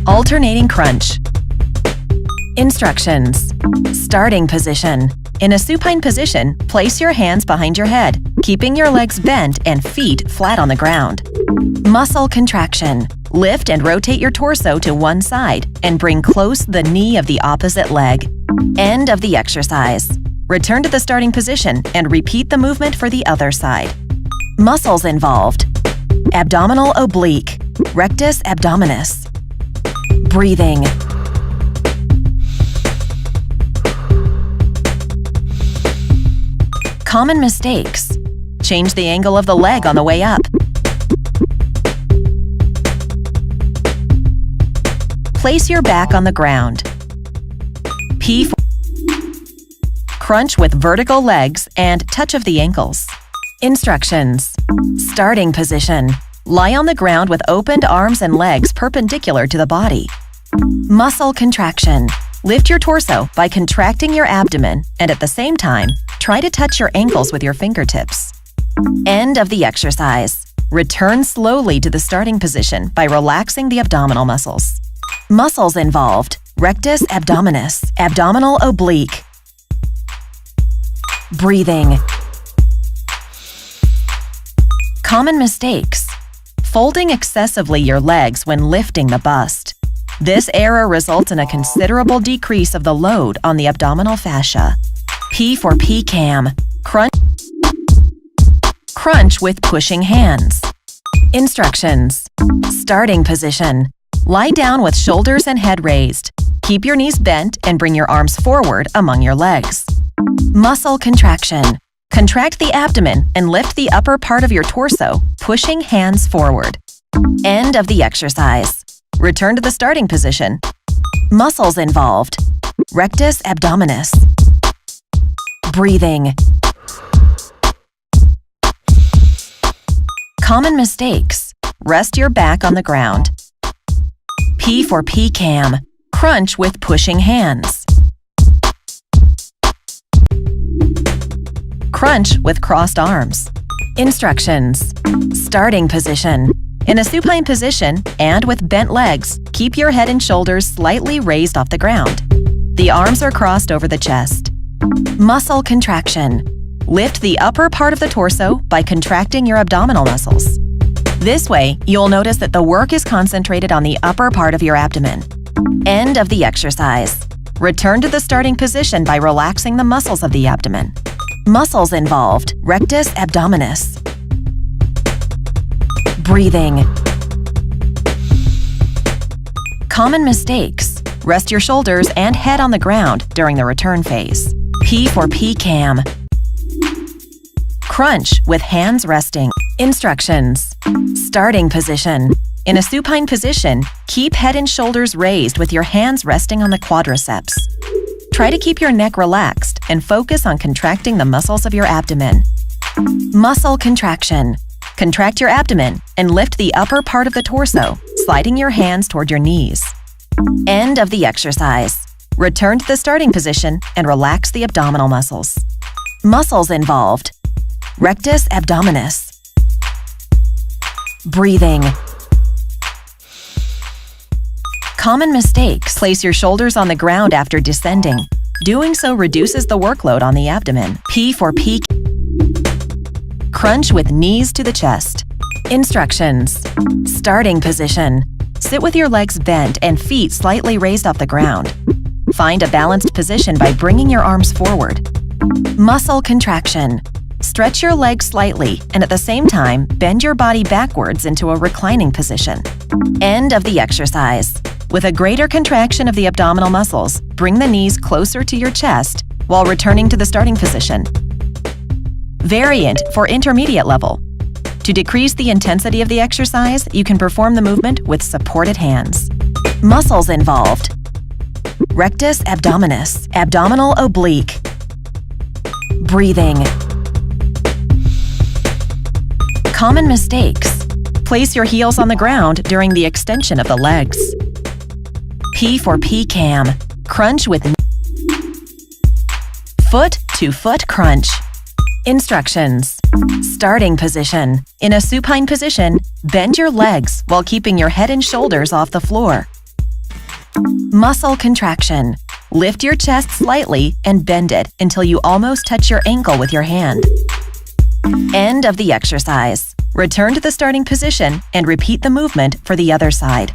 Alternating crunch. Instructions. Starting position. In a supine position, place your hands behind your head, keeping your legs bent and feet flat on the ground. Muscle contraction. Lift and rotate your torso to one side and bring close the knee of the opposite leg. End of the exercise. Return to the starting position and repeat the movement for the other side. Muscles involved. Abdominal oblique, rectus abdominis. Breathing. Common mistakes. Change the angle of the leg on the way up. Place your back on the ground. P for crunch with vertical legs and touch of the ankles. Instructions. Starting position. Lie on the ground with opened arms and legs perpendicular to the body. Muscle contraction. Lift your torso by contracting your abdomen and at the same time, try to touch your ankles with your fingertips. End of the exercise. Return slowly to the starting position by relaxing the abdominal muscles. Muscles involved. Rectus abdominis, abdominal oblique. Breathing. Common mistakes. Folding excessively your legs when lifting the bust. This error results in a considerable decrease of the load on the abdominal fascia. P for PCAM. Crunch with pushing hands. Instructions. Starting position. Lie down with shoulders and head raised. Keep your knees bent and bring your arms forward among your legs. Muscle contraction. Contract the abdomen and lift the upper part of your torso, pushing hands forward. End of the exercise. Return to the starting position. Muscles involved. Rectus abdominis. Breathing. Common mistakes. Rest your back on the ground. P for PCAM. Crunch with pushing hands. Crunch with crossed arms. Instructions. Starting position. In a supine position and with bent legs, keep your head and shoulders slightly raised off the ground. The arms are crossed over the chest. Muscle contraction. Lift the upper part of the torso by contracting your abdominal muscles. This way, you'll notice that the work is concentrated on the upper part of your abdomen. End of the exercise. Return to the starting position by relaxing the muscles of the abdomen. Muscles involved. Rectus abdominis. Breathing. Common mistakes. Rest your shoulders and head on the ground during the return phase. P for PCAM. Crunch with hands resting. Instructions. Starting position. In a supine position, keep head and shoulders raised with your hands resting on the quadriceps. Try to keep your neck relaxed and focus on contracting the muscles of your abdomen. Muscle contraction. Contract your abdomen and lift the upper part of the torso, sliding your hands toward your knees. End of the exercise. Return to the starting position and relax the abdominal muscles. Muscles involved. Rectus abdominis. Breathing. Common mistakes. Place your shoulders on the ground after descending. Doing so reduces the workload on the abdomen. P for P. Crunch with knees to the chest. Instructions. Starting position. Sit with your legs bent and feet slightly raised off the ground. Find a balanced position by bringing your arms forward. Muscle contraction. Stretch your legs slightly and at the same time, bend your body backwards into a reclining position. End of the exercise. With a greater contraction of the abdominal muscles, bring the knees closer to your chest while returning to the starting position. Variant for intermediate level. To decrease the intensity of the exercise, you can perform the movement with supported hands. Muscles involved. Rectus abdominis, abdominal oblique. Breathing. Common mistakes. Place your heels on the ground during the extension of the legs. P for PCAM. Crunch with foot to foot crunch. Instructions. Starting position. In a supine position, bend your legs while keeping your head and shoulders off the floor. Muscle contraction. Lift your chest slightly and bend it until you almost touch your ankle with your hand. End of the exercise. Return to the starting position and repeat the movement for the other side.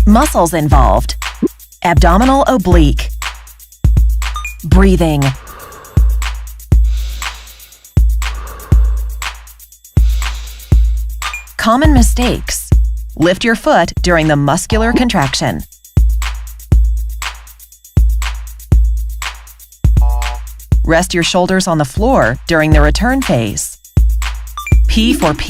Muscles involved: abdominal oblique, breathing, common mistakes. Lift your foot during the muscular contraction. Rest your shoulders on the floor during the return phase. P for P.